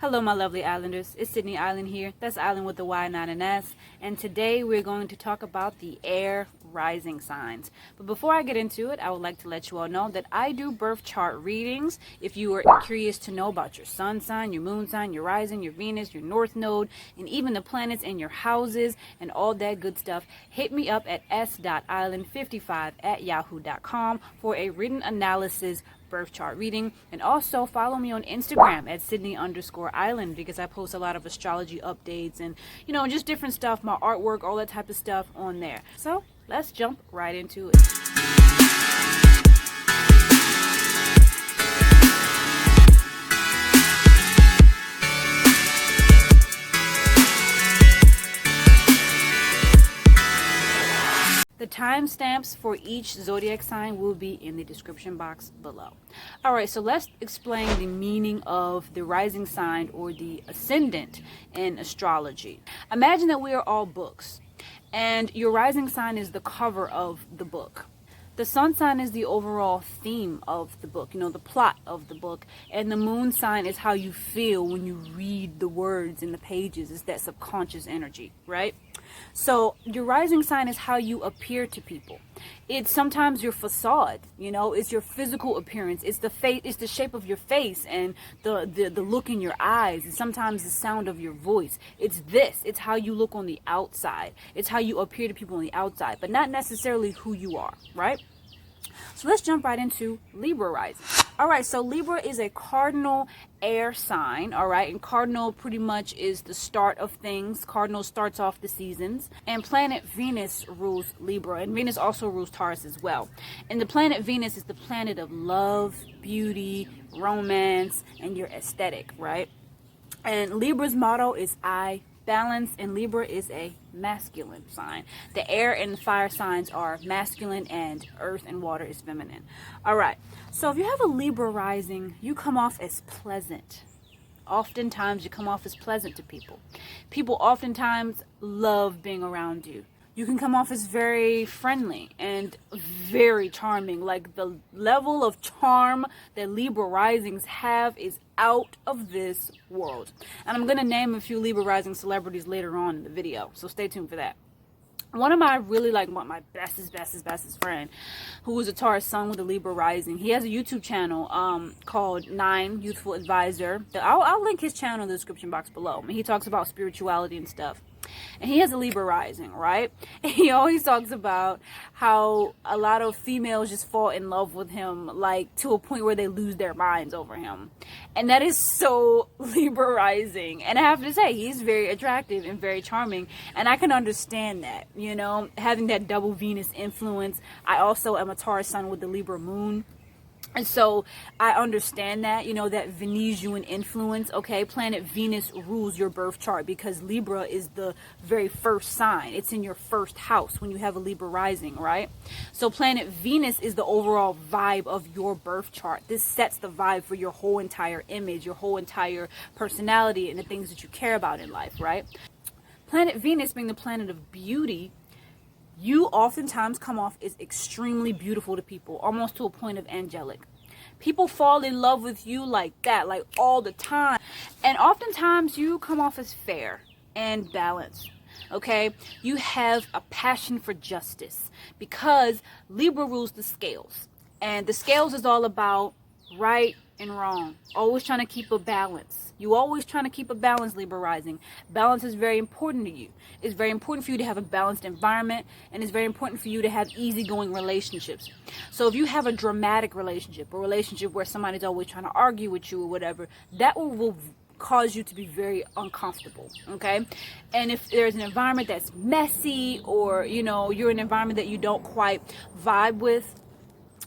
Hello my lovely islanders, it's Sydney Island here. That's Island with the Y, not an S. And today we're going to talk about the air rising signs. But before I get into it, I would like to let you all know that I do birth chart readings. If you are curious to know about your sun sign, your moon sign, your rising, your Venus, your north node, and even the planets in your houses and all that good stuff, hit me up at s.island55@yahoo.com for a written analysis birth chart reading. And also follow me on Instagram at Sydney_Island because I post a lot of astrology updates and just different stuff, my artwork, all that type of stuff on there. So let's jump right into it. The timestamps for each zodiac sign will be in the description box below. Alright, so let's explain the meaning of the rising sign or the ascendant in astrology. Imagine that we are all books, and your rising sign is the cover of the book. The sun sign is the overall theme of the book, the plot of the book. And the moon sign is how you feel when you read the words in the pages. It's that subconscious energy, right? So your rising sign is how you appear to people. It's sometimes your facade, it's your physical appearance. It's the face, it's the shape of your face and the look in your eyes, and sometimes the sound of your voice. It's how you look on the outside. It's how you appear to people on the outside, but not necessarily who you are, right? So let's jump right into Libra rising. All right, so Libra is a cardinal air sign, all right? And cardinal pretty much is the start of things. Cardinal starts off the seasons. And planet Venus rules Libra. And Venus also rules Taurus as well. And the planet Venus is the planet of love, beauty, romance, and your aesthetic, right? And Libra's motto is I balance, and Libra is a masculine sign. The air and fire signs are masculine, and earth and water is feminine. All right, so if you have a Libra rising, you come off as pleasant. Oftentimes you come off as pleasant to people. People oftentimes love being around you. You can come off as very friendly and very charming. Like, the level of charm that Libra risings have is out of this world. And I'm going to name a few Libra rising celebrities later on in the video, so stay tuned for that. One of my my bestest friend, who is a Taurus sun with a Libra rising, he has a YouTube channel called 9 Youthful Advisor. I'll link his channel in the description box below. He talks about spirituality and stuff. And he has a Libra rising, right? And he always talks about how a lot of females just fall in love with him, like to a point where they lose their minds over him. And that is so Libra rising. And I have to say, he's very attractive and very charming. And I can understand that, having that double Venus influence. I also am a Taurus sun with the Libra moon. And so I understand that, that Venusian influence, okay? Planet Venus rules your birth chart because Libra is the very first sign. It's in your first house when you have a Libra rising, right? So planet Venus is the overall vibe of your birth chart. This sets the vibe for your whole entire image, your whole entire personality, and the things that you care about in life, right? Planet Venus being the planet of beauty, you oftentimes come off as extremely beautiful to people, almost to a point of angelic. People fall in love with you like that, like all the time. And oftentimes you come off as fair and balanced, okay? You have a passion for justice because Libra rules the scales. And the scales is all about right and wrong. Always trying to keep a balance. You always trying to keep a balance, Libra rising. Balance is very important to you. It's very important for you to have a balanced environment, and it's very important for you to have easygoing relationships. So if you have a dramatic relationship, a relationship where somebody's always trying to argue with you or whatever, that will cause you to be very uncomfortable, okay? And if there's an environment that's messy, or you're in an environment that you don't quite vibe with,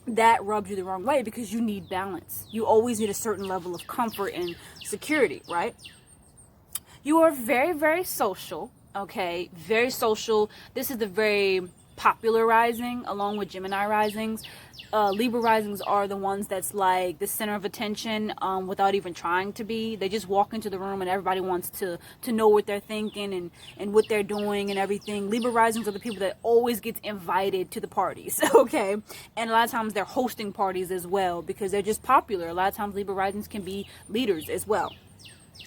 that rubs you the wrong way because you need balance. You always need a certain level of comfort and security, right? You are very, very social, okay? Very social. This is the very popular rising, along with Gemini risings. Libra risings are the ones that's like the center of attention without even trying to be. They just walk into the room and everybody wants to know what they're thinking and what they're doing and everything. Libra risings are the people that always get invited to the parties, okay? And a lot of times they're hosting parties as well because they're just popular. A lot of times Libra risings can be leaders as well.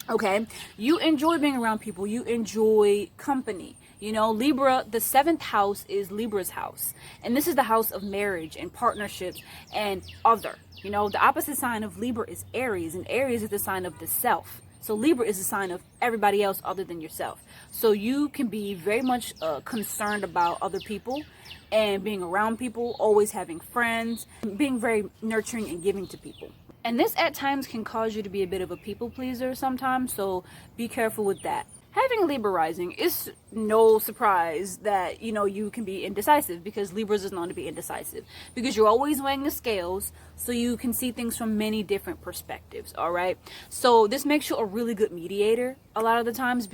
Okay, you enjoy being around people, you enjoy company. You know, Libra, the 7th house is Libra's house, and this is the house of marriage and partnerships and other. You know, the opposite sign of Libra is Aries, and Aries is the sign of the self. So Libra is a sign of everybody else other than yourself. So you can be very much concerned about other people and being around people, always having friends, being very nurturing and giving to people. And this at times can cause you to be a bit of a people pleaser sometimes, so be careful with that. Having a Libra rising, is no surprise that, you know, you can be indecisive, because Libras is known to be indecisive. Because you're always weighing the scales, so you can see things from many different perspectives, all right? So this makes you a really good mediator a lot of the times.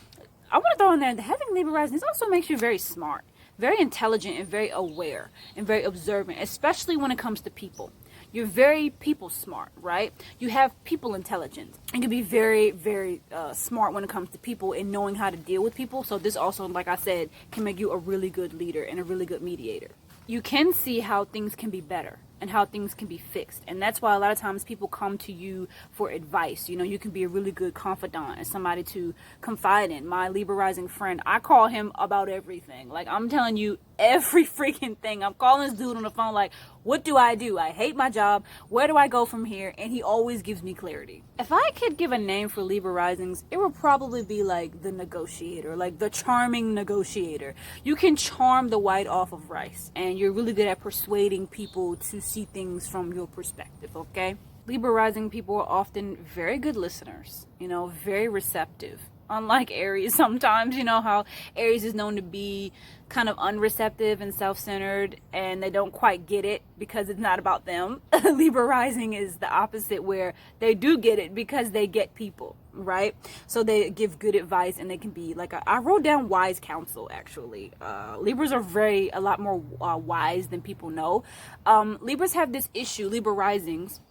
I want to throw in there that having Libra rising, this also makes you very smart, very intelligent, and very aware, and very observant, especially when it comes to people. You're very people smart, right? You have people intelligence. You can be very, very smart when it comes to people and knowing how to deal with people. So this also, like I said, can make you a really good leader and a really good mediator. You can see how things can be better and how things can be fixed. And that's why a lot of times people come to you for advice. You know, you can be a really good confidant and somebody to confide in. My Libra rising friend, I call him about everything. Like, I'm telling you every freaking thing. I'm calling this dude on the phone like, what do? I hate my job. Where do I go from here? And he always gives me clarity. If I could give a name for Libra risings, it would probably be like the negotiator, like the charming negotiator. You can charm the white off of rice, and you're really good at persuading people to see things from your perspective, okay? Libra rising people are often very good listeners, you know, very receptive. Unlike Aries, sometimes, you know how Aries is known to be kind of unreceptive and self-centered, and they don't quite get it because it's not about them. Libra rising is the opposite, where they do get it because they get people, right? So they give good advice, and they can be like, I wrote down wise counsel, actually. Libras are a lot more wise than people know. Libras have this issue, Libra risings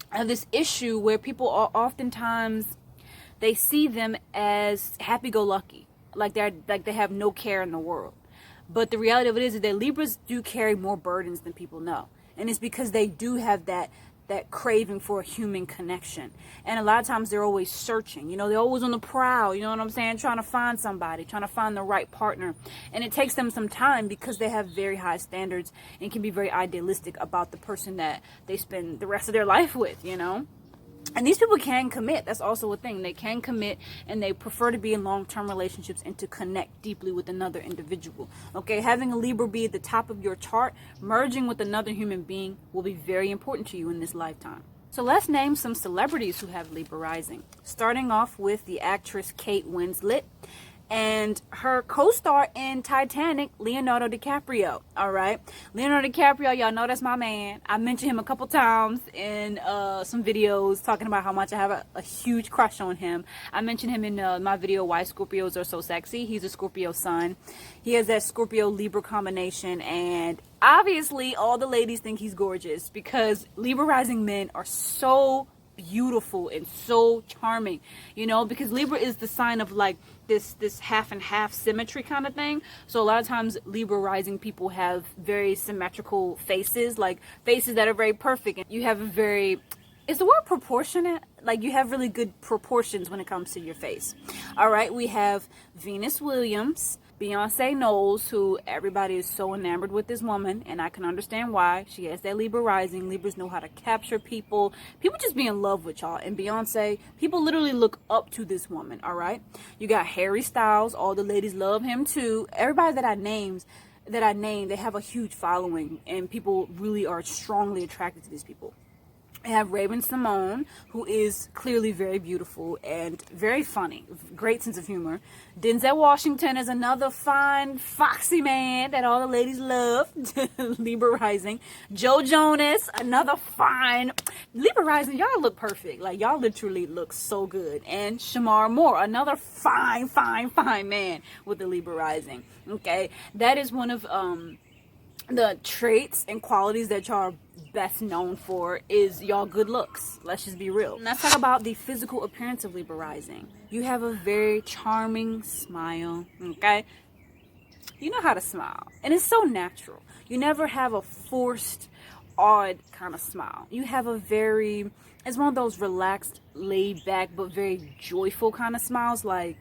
have this issue where people are oftentimes, they see them as happy-go-lucky, like they have no care in the world. But the reality of it is that Libras do carry more burdens than people know, and it's because they do have that craving for a human connection. And a lot of times they're always searching. You know, they're always on the prowl. You know what I'm saying? Trying to find somebody, trying to find the right partner, and it takes them some time because they have very high standards and can be very idealistic about the person that they spend the rest of their life with. You know. And these people can commit. That's also a thing. They can commit, and they prefer to be in long-term relationships and to connect deeply with another individual. Okay, having a Libra be at the top of your chart, merging with another human being, will be very important to you in this lifetime. So let's name some celebrities who have Libra rising. Starting off with the actress Kate Winslet and her co-star in Titanic, Leonardo DiCaprio. All right, Leonardo DiCaprio, y'all know that's my man. I mentioned him a couple times in some videos talking about how much I have a huge crush on him. I mentioned him in my video, Why Scorpios Are So Sexy. He's a Scorpio sun. He has that Scorpio Libra combination, and obviously all the ladies think he's gorgeous because Libra rising men are so beautiful and so charming, you know, because Libra is the sign of like this half and half symmetry kind of thing. So a lot of times Libra rising people have very symmetrical faces, like faces that are very perfect, and you have a very, is the word proportionate? Like, you have really good proportions when it comes to your face. All right, we have Venus Williams, Beyonce Knowles, who everybody is so enamored with this woman, and I can understand why. She has that Libra rising. Libras know how to capture people. People just be in love with y'all. And Beyonce, people literally look up to this woman, all right? You got Harry Styles. All the ladies love him too. Everybody that I named, they have a huge following, and people really are strongly attracted to these people. I have Raven Simone, who is clearly very beautiful and very funny, great sense of humor. Denzel Washington is another fine, foxy man that all the ladies love, Libra rising. Joe Jonas, another fine, Libra rising, y'all look perfect. Like, y'all literally look so good. And Shamar Moore, another fine man with the Libra rising. Okay, that is one of the traits and qualities that y'all are best known for, is y'all good looks. Let's just be real. Let's talk about the physical appearance of Libra rising. You have a very charming smile, okay? You know how to smile, and it's so natural. You never have a forced, odd kind of smile. You have a very, it's one of those relaxed, laid back, but very joyful kind of smiles. Like,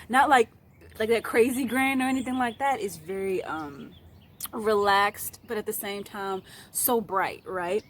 not like that crazy grin or anything like that. It's very, relaxed, but at the same time so bright, right?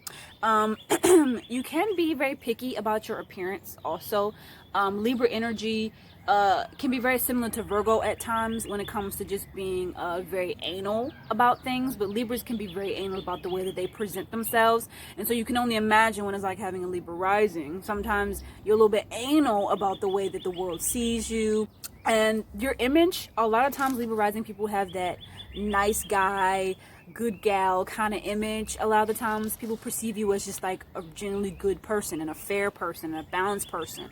You can be very picky about your appearance also. Libra energy can be very similar to Virgo at times when it comes to just being very anal about things, but Libras can be very anal about the way that they present themselves. And so you can only imagine what it's like having a Libra rising. Sometimes you're a little bit anal about the way that the world sees you and your image. A lot of times Libra rising people have that nice guy, good gal kind of image. A lot of the times people perceive you as just like a generally good person and a fair person and a balanced person.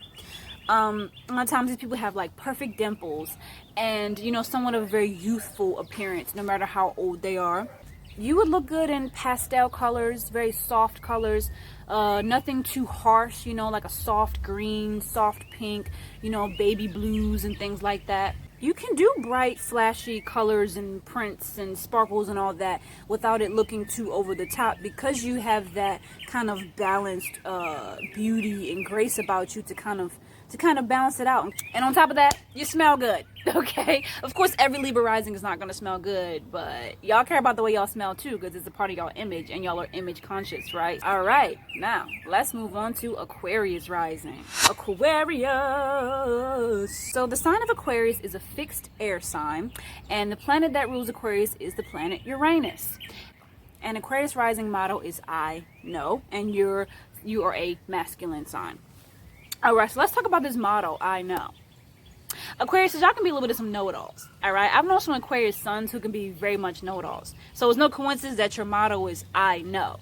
A lot of times these people have like perfect dimples and, you know, somewhat of a very youthful appearance no matter how old they are. You would look good in pastel colors, very soft colors, nothing too harsh, you know, like a soft green, soft pink, you know, baby blues and things like that. You can do bright, flashy colors and prints and sparkles and all that without it looking too over the top, because you have that kind of balanced beauty and grace about you to kind of balance it out. And on top of that, you smell good. Okay, of course every Libra rising is not going to smell good, but y'all care about the way y'all smell too, because it's a part of y'all image and y'all are image conscious, right? All right, now let's move on to Aquarius rising. Aquarius. So the sign of Aquarius is a fixed air sign, and the planet that rules Aquarius is the planet Uranus. And Aquarius rising motto is I know, and you are a masculine sign. All right, so let's talk about this motto, I know. Aquarius, y'all can be a little bit of some know-it-alls, all right? I've known some Aquarius sons who can be very much know-it-alls. So it's no coincidence that your motto is, I know.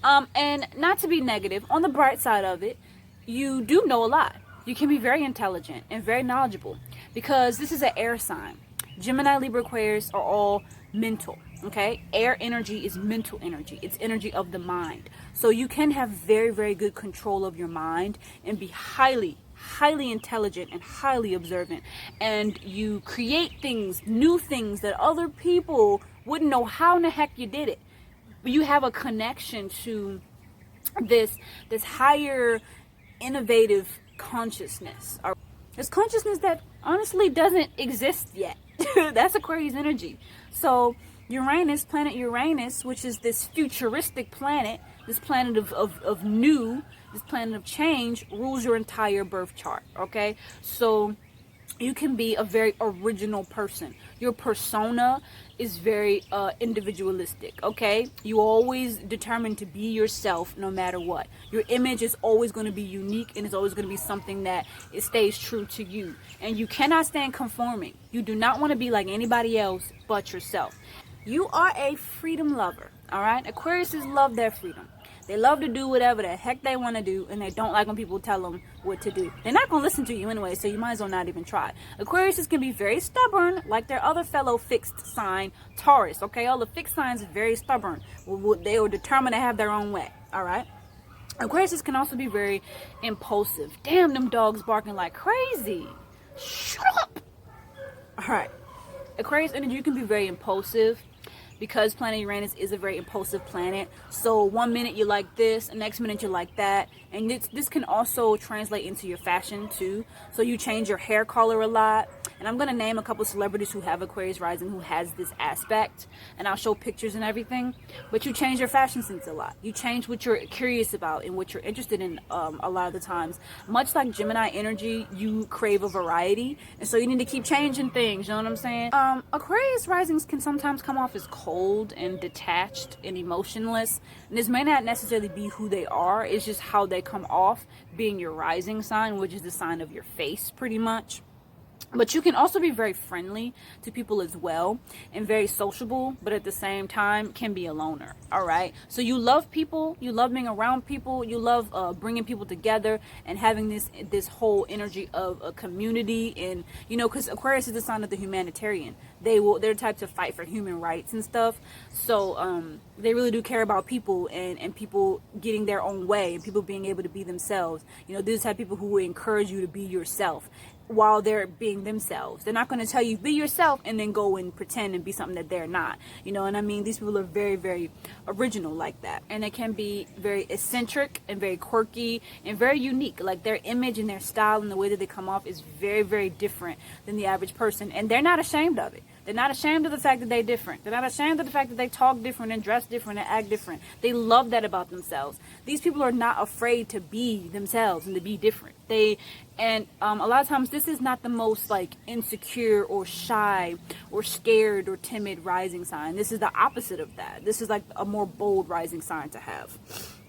And not to be negative, on the bright side of it, you do know a lot. You can be very intelligent and very knowledgeable, because this is an air sign. Gemini, Libra, Aquarius are all mental, okay? Air energy is mental energy. It's energy of the mind. So you can have very, very good control of your mind and be highly intelligent and highly observant, and you create things, new things that other people wouldn't know how in the heck you did it. But you have a connection to this higher innovative consciousness, or this consciousness that honestly doesn't exist yet. That's Aquarius energy. So Uranus, planet Uranus, which is this futuristic planet, this planet of new, this planet of change, rules your entire birth chart, okay? So you can be a very original person. Your persona is very individualistic, okay? You always determined to be yourself no matter what. Your image is always going to be unique, and it's always going to be something that it stays true to you. And you cannot stand conforming. You do not want to be like anybody else but yourself. You are a freedom lover, all right? Aquariuses love their freedom. They love to do whatever the heck they want to do, and they don't like when people tell them what to do. They're not going to listen to you anyway, so you might as well not even try. Aquariuses can be very stubborn, like their other fellow fixed sign, Taurus, okay? All the fixed signs are very stubborn. They are determined to have their own way, all right? Aquariuses can also be very impulsive. Damn, them dogs barking like crazy. Shut up! All right. Aquarius energy, you can be very impulsive, because planet Uranus is a very impulsive planet. So one minute you like this, the next minute you like that. And this can also translate into your fashion too. So you change your hair color a lot. And I'm going to name a couple celebrities who have Aquarius rising who has this aspect. And I'll show pictures and everything. But you change your fashion sense a lot. You change what you're curious about and what you're interested in a lot of the times. Much like Gemini energy, you crave a variety. And so you need to keep changing things. You know what I'm saying? Aquarius risings can sometimes come off as cold and detached and emotionless. And this may not necessarily be who they are. It's just how they come off being your rising sign, which is the sign of your face pretty much. But you can also be very friendly to people as well, and very sociable, but at the same time can be a loner, all right? So you love people, you love being around people, you love bringing people together and having this whole energy of a community. And, you know, because Aquarius is the sign of the humanitarian. They're the type to fight for human rights and stuff. So they really do care about people and people getting their own way and people being able to be themselves. You know, these type of people who will encourage you to be yourself. while they're being themselves. They're not going to tell you be yourself and then go and pretend and be something that they're not. You know what I mean? These people are very, very original like that. And they can be very eccentric and very quirky and very unique. Like their image and their style and the way that they come off is very, very different than the average person. And they're not ashamed of it. They're not ashamed of the fact that they're different. They're not ashamed of the fact that they talk different and dress different and act different. They love that about themselves. These people are not afraid to be themselves and to be different. A lot of times this is not the most like insecure or shy or scared or timid rising sign. This is the opposite of that. This is like a more bold rising sign to have.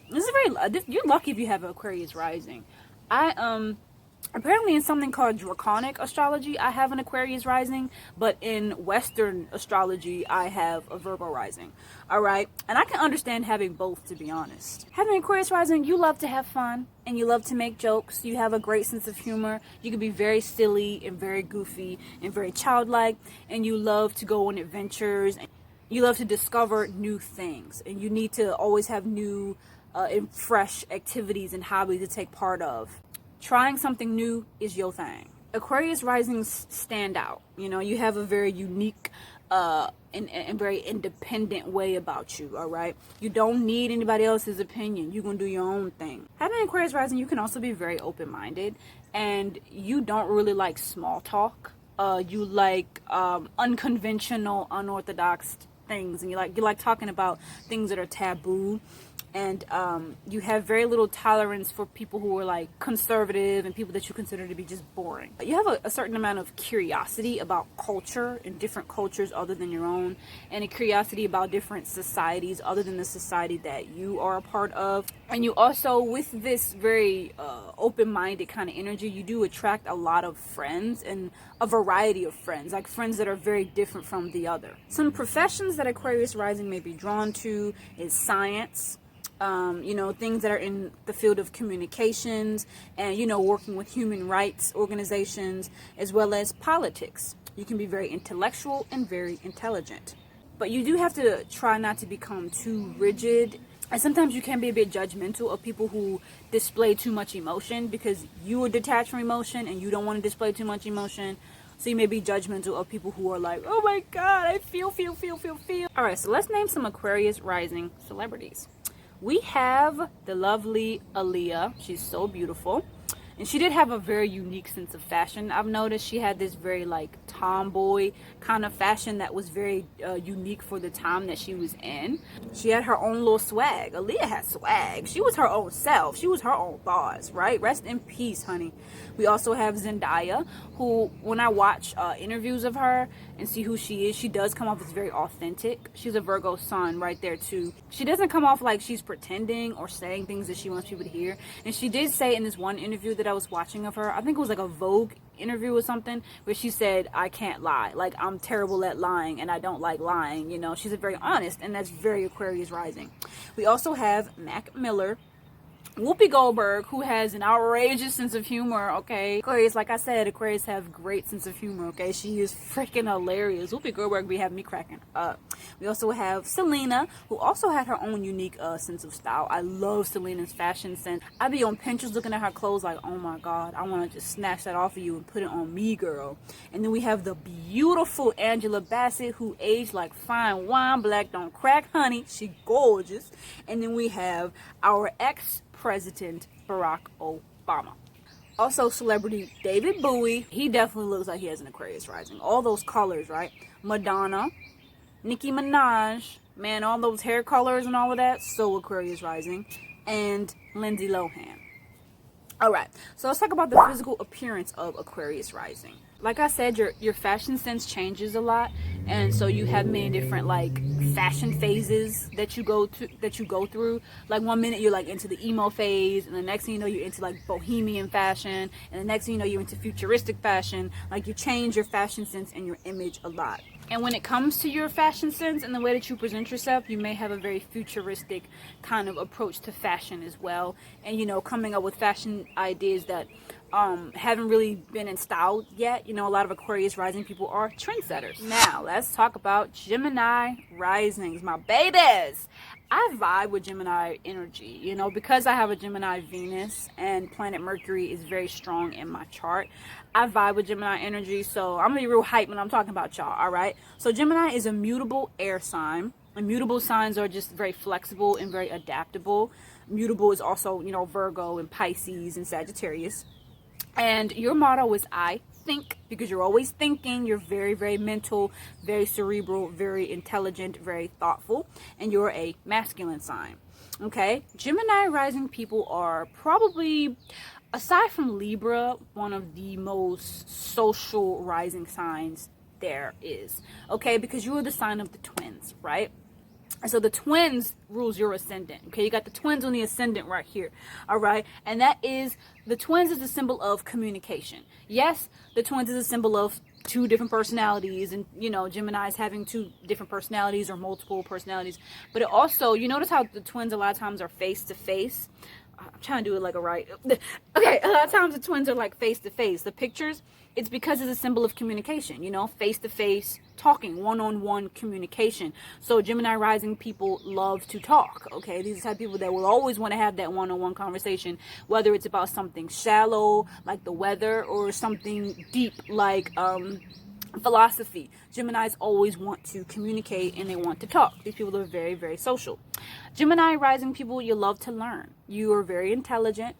You're lucky if you have an Aquarius rising. Apparently in something called draconic astrology, I have an Aquarius rising, but in Western astrology, I have a Virgo rising. All right. And I can understand having both, to be honest. Having an Aquarius rising, you love to have fun and you love to make jokes. You have a great sense of humor. You can be very silly and very goofy and very childlike, and you love to go on adventures. You love to discover new things, and you need to always have new and fresh activities and hobbies to take part of. Trying something new is your thing. Aquarius risings stand out. You know, you have a very unique and very independent way about you, all right? You don't need anybody else's opinion. You're going to do your own thing. Having an Aquarius rising, you can also be very open-minded, and you don't really like small talk. You like unconventional, unorthodox things, and you like talking about things that are taboo. And you have very little tolerance for people who are like conservative and people that you consider to be just boring. You have a certain amount of curiosity about culture and different cultures other than your own, and a curiosity about different societies other than the society that you are a part of. And you also, with this very open-minded kind of energy, you do attract a lot of friends and a variety of friends, like friends that are very different from the other. Some professions that Aquarius rising may be drawn to is science. Things that are in the field of communications and, working with human rights organizations, as well as politics. You can be very intellectual and very intelligent. But you do have to try not to become too rigid. And sometimes you can be a bit judgmental of people who display too much emotion, because you are detached from emotion and you don't want to display too much emotion. So you may be judgmental of people who are like, oh my God, I feel. All right, so let's name some Aquarius rising celebrities. We have the lovely Aaliyah. She's so beautiful. And she did have a very unique sense of fashion. I've noticed she had this very like tomboy kind of fashion that was very unique for the time that she was in. She had her own little swag. Aaliyah had swag. She was her own self. She was her own boss, right? Rest in peace, honey. We also have Zendaya, who, when I watch interviews of her and see who she is, she does come off as very authentic. She's a Virgo sun right there too. She doesn't come off like she's pretending or saying things that she wants people to hear. And she did say in this one interview that I was watching of her, I think it was like a Vogue interview or something, where she said, I can't lie. Like, I'm terrible at lying and I don't like lying. She's very honest, and that's very Aquarius rising. We also have Mac Miller, Whoopi Goldberg, who has an outrageous sense of humor, okay? Aquarius, like I said, Aquarius have great sense of humor, okay? She is freaking hilarious. Whoopi Goldberg be having me cracking up. We also have Selena, who also had her own unique sense of style. I love Selena's fashion sense. I be on Pinterest looking at her clothes like, oh my God, I want to just snatch that off of you and put it on me, girl. And then we have the beautiful Angela Bassett, who aged like fine wine, black don't crack, honey. She gorgeous. And then we have our ex-president, Barack Obama. Also, celebrity David Bowie. He definitely looks like he has an Aquarius rising. All those colors, right? Madonna, Nicki Minaj, man, all those hair colors and all of that, so Aquarius rising. And Lindsay Lohan. All right, so let's talk about the physical appearance of Aquarius rising. Like I said, your fashion sense changes a lot, and so you have many different like fashion phases that you go through. Like one minute you're like into the emo phase, and the next thing you know you're into like bohemian fashion, and the next thing you know you're into futuristic fashion. Like you change your fashion sense and your image a lot. And when it comes to your fashion sense and the way that you present yourself, you may have a very futuristic kind of approach to fashion as well. And, coming up with fashion ideas that haven't really been installed yet. A lot of Aquarius rising people are trendsetters. Now, let's talk about Gemini risings, my babies. I vibe with Gemini energy, you know, because I have a Gemini Venus and planet Mercury is very strong in my chart. I vibe with Gemini energy, so I'm gonna be real hype when I'm talking about y'all, all right? So Gemini is a mutable air sign. And mutable signs are just very flexible and very adaptable. Mutable is also, you know, Virgo and Pisces and Sagittarius. And your motto is I think, because you're always thinking. You're very, very mental, very cerebral, very intelligent, very thoughtful, and you're a masculine sign. Okay, Gemini rising people are probably, aside from Libra, one of the most social rising signs there is. Okay, because you are the sign of the twins, right? And so the twins rules your ascendant. Okay, you got the twins on the ascendant right here. All right, and that is, the twins is a symbol of communication. Yes, the twins is a symbol of two different personalities, and you know, Gemini's having two different personalities or multiple personalities. But it also, you notice how the twins a lot of times are face to face. I'm trying to do it like a right. Okay, a lot of times the twins are like face to face. The pictures, it's because it's a symbol of communication, you know, face to face, talking, one-on-one communication. So Gemini rising people love to talk, okay? These are the type of people that will always want to have that one-on-one conversation, whether it's about something shallow, like the weather, or something deep, like philosophy. Geminis always want to communicate and they want to talk. These people are very, very social. Gemini rising people, you love to learn. You are very intelligent.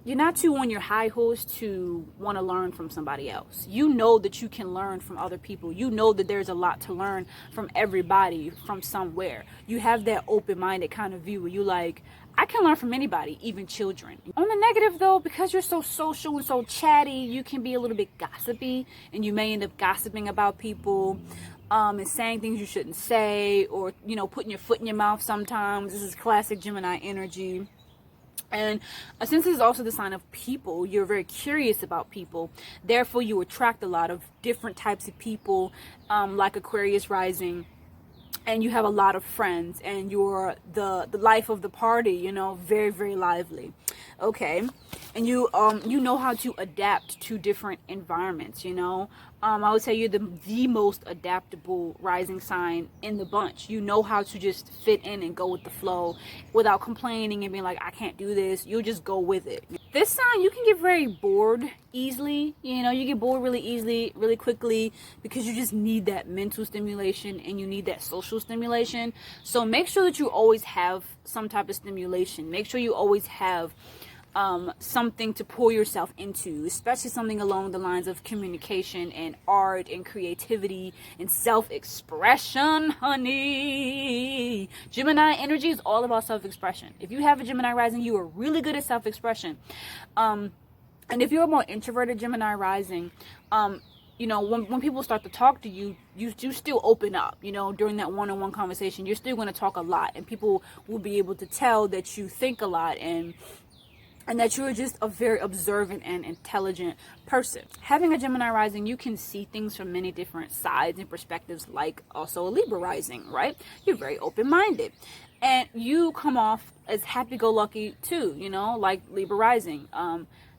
You're not too on your high horse to want to learn from somebody else. You know that you can learn from other people. You know that there's a lot to learn from everybody, from somewhere. You have that open-minded kind of view where you like, I can learn from anybody, even children. On the negative though, because you're so social and so chatty, you can be a little bit gossipy, and you may end up gossiping about people, and saying things you shouldn't say, or, you know, putting your foot in your mouth sometimes. This is classic Gemini energy. And since this is also the sign of people, you're very curious about people. Therefore, you attract a lot of different types of people, like Aquarius rising. And you have a lot of friends, and you're the life of the party, you know, very, very lively. Okay, and you know how to adapt to different environments, you know. I would say you're the most adaptable rising sign in the bunch. You know how to just fit in and go with the flow without complaining and being like, I can't do this. You'll just go with it. This sign, you can get very bored easily. You know, you get bored really easily, really quickly, because you just need that mental stimulation and you need that social stimulation. So make sure that you always have some type of stimulation. Make sure you always have something to pour yourself into, especially something along the lines of communication and art and creativity and self-expression, honey. Gemini energy is all about self-expression. If you have a Gemini rising, you are really good at self-expression. And if you're a more introverted Gemini rising, you know, when people start to talk to you, you still open up, you know, during that one-on-one conversation. You're still going to talk a lot, and people will be able to tell that you think a lot, and that you're just a very observant and intelligent person. Having a Gemini rising, you can see things from many different sides and perspectives, like also a Libra rising, right? You're very open-minded. And you come off as happy-go-lucky too, you know, like Libra rising.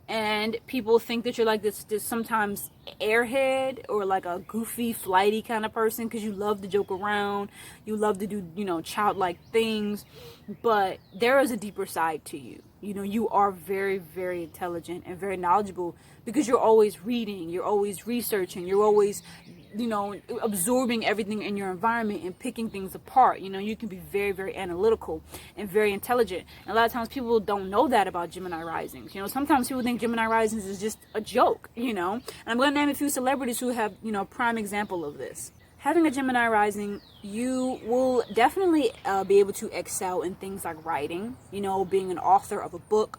And people think that you're like this sometimes airhead, or like a goofy, flighty kind of person, because you love to joke around, you love to do, you know, childlike things. But there is a deeper side to you. You know, you are very, very intelligent and very knowledgeable, because you're always reading, you're always researching, you're always, you know, absorbing everything in your environment and picking things apart. You know, you can be very, very analytical and very intelligent. And a lot of times people don't know that about Gemini risings. You know, sometimes people think Gemini risings is just a joke, you know. And I'm going to name a few celebrities who have, you know, prime example of this. Having a Gemini rising, you will definitely be able to excel in things like writing, you know, being an author of a book,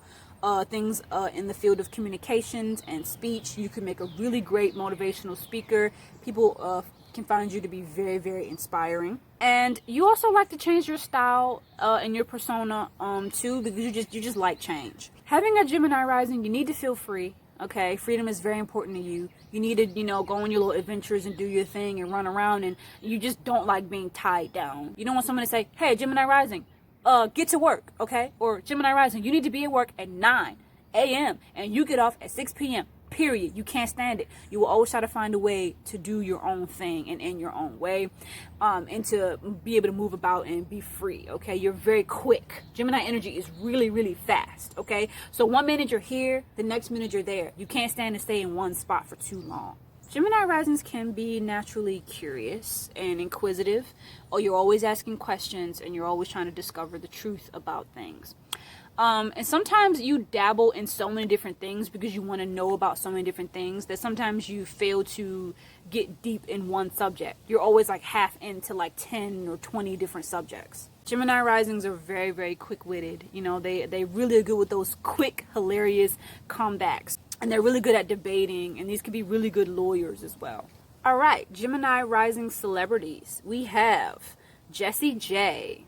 things in the field of communications and speech. You can make a really great motivational speaker. People can find you to be very, very inspiring. And you also like to change your style and your persona too, because you just like change. Having a Gemini rising, you need to feel free. Okay, freedom is very important to you. You need to, you know, go on your little adventures and do your thing and run around, and you just don't like being tied down. You don't want someone to say, hey, Gemini rising, get to work, okay? Or Gemini rising, you need to be at work at 9 a.m. and you get off at 6 p.m. period. You can't stand it. You will always try to find a way to do your own thing and in your own way, and to be able to move about and be free. Okay, you're very quick. Gemini energy is really, really fast. Okay, so 1 minute you're here, the next minute you're there. You can't stand to stay in one spot for too long. Gemini risings can be naturally curious and inquisitive, or you're always asking questions and you're always trying to discover the truth about things. And sometimes you dabble in so many different things because you want to know about so many different things that sometimes you fail to get deep in one subject. You're always like half into like 10 or 20 different subjects. Gemini risings are very, very quick-witted. You know, they really are good with those quick, hilarious comebacks. And they're really good at debating, and these could be really good lawyers as well. All right, Gemini rising celebrities. We have Jessie J,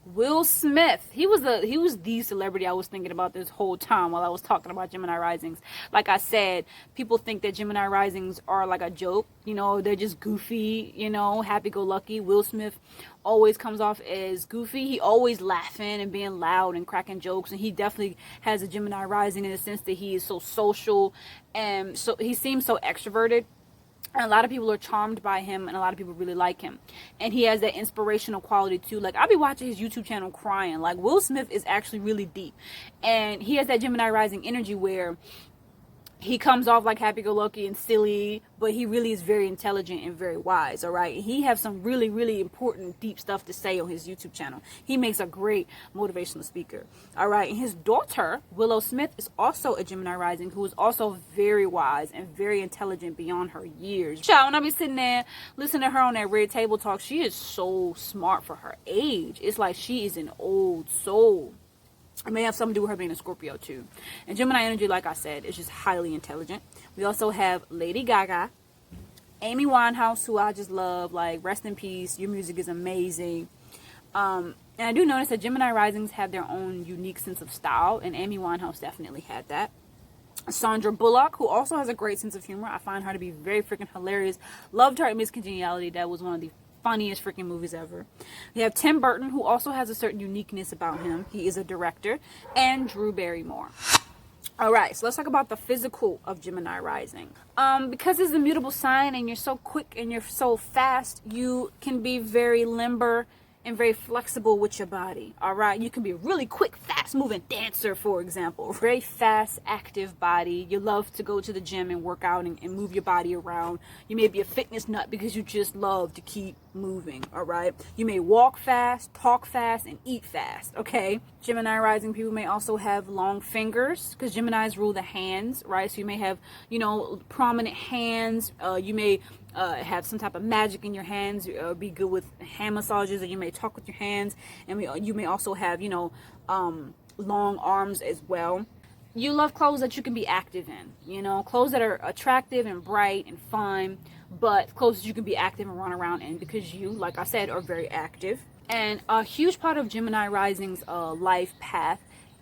Will Smith. He was the celebrity I was thinking about this whole time while I was talking about Gemini risings. Like I said, people think that Gemini risings are like a joke. You know, they're just goofy, you know, happy-go-lucky. Will Smith always comes off as goofy. He always laughing and being loud and cracking jokes, and he definitely has a Gemini rising in the sense that he is so social, and so he seems so extroverted. And a lot of people are charmed by him, and a lot of people really like him. And he has that inspirational quality too. Like, I'll be watching his YouTube channel crying. Like, Will Smith is actually really deep. And he has that Gemini rising energy where he comes off like happy-go-lucky and silly, but he really is very intelligent and very wise, all right? He has some really, really important, deep stuff to say on his YouTube channel. He makes a great motivational speaker, all right? And his daughter, Willow Smith, is also a Gemini rising who is also very wise and very intelligent beyond her years. Child, when I be sitting there listening to her on that Red Table Talk, she is so smart for her age. It's like she is an old soul. It may have something to do with her being a Scorpio too. And Gemini energy, like I said, is just highly intelligent. We also have Lady Gaga, Amy Winehouse, who I just love. Like, rest in peace. Your music is amazing. And I do notice that Gemini risings have their own unique sense of style, and Amy Winehouse definitely had that. Sandra Bullock, who also has a great sense of humor. I find her to be very freaking hilarious. Loved her in Miss Congeniality. That was one of the funniest freaking movies ever. We have Tim Burton, who also has a certain uniqueness about him. He is a director. And Drew Barrymore. All right, so let's talk about the physical of Gemini rising. Because it's a mutable sign and you're so quick and you're so fast, you can be very limber and very flexible with your body. All right, you can be a really quick, fast-moving dancer, for example. Very fast, active body. You love to go to the gym and work out and move your body around. You may be a fitness nut because you just love to keep moving. All right, you may walk fast, talk fast, and eat fast. Okay, Gemini rising people may also have long fingers because Geminis rule the hands, right? So you may have, you know, prominent hands. You may have some type of magic in your hands, be good with hand massages, or you may talk with your hands, and you may also have, you know, long arms as well. You love clothes that you can be active in, you know, clothes that are attractive and bright and fun, but clothes that you can be active and run around in because you, like I said, are very active. And a huge part of Gemini rising's life path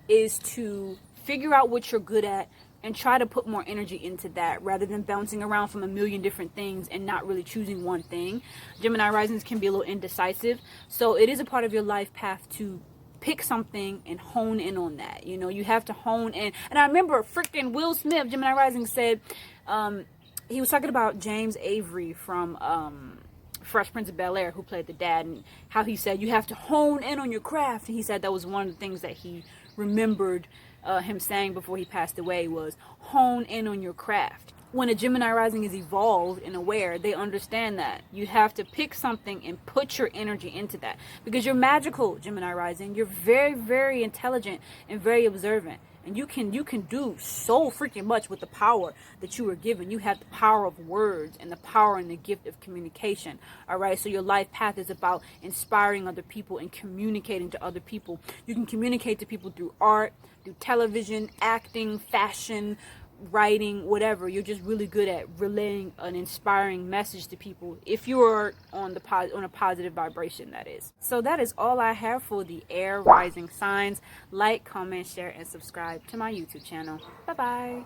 is to figure out what you're good at and try to put more energy into that rather than bouncing around from a million different things and not really choosing one thing. Gemini risings can be a little indecisive, so it is a part of your life path to pick something and hone in on that. You know, you have to hone in. And I remember freaking Will Smith, Gemini rising, said he was talking about James Avery from Fresh Prince of Bel-Air, who played the dad, and how he said you have to hone in on your craft. And he said that was one of the things that he remembered him saying before he passed away was hone in on your craft. When a Gemini rising is evolved and aware, they understand that you have to pick something and put your energy into that because you're magical, Gemini rising. You're very, very intelligent and very observant, and you can do so freaking much with the power that you were given. You have the power of words and the power and the gift of communication. All right, so your life path is about inspiring other people and communicating to other people. You can communicate to people through art, through television, acting, fashion, writing, whatever. You're just really good at relaying an inspiring message to people if you are on a positive vibration, that is. So that is all I have for the air rising signs. Like, comment, share, and subscribe to my YouTube channel. Bye bye.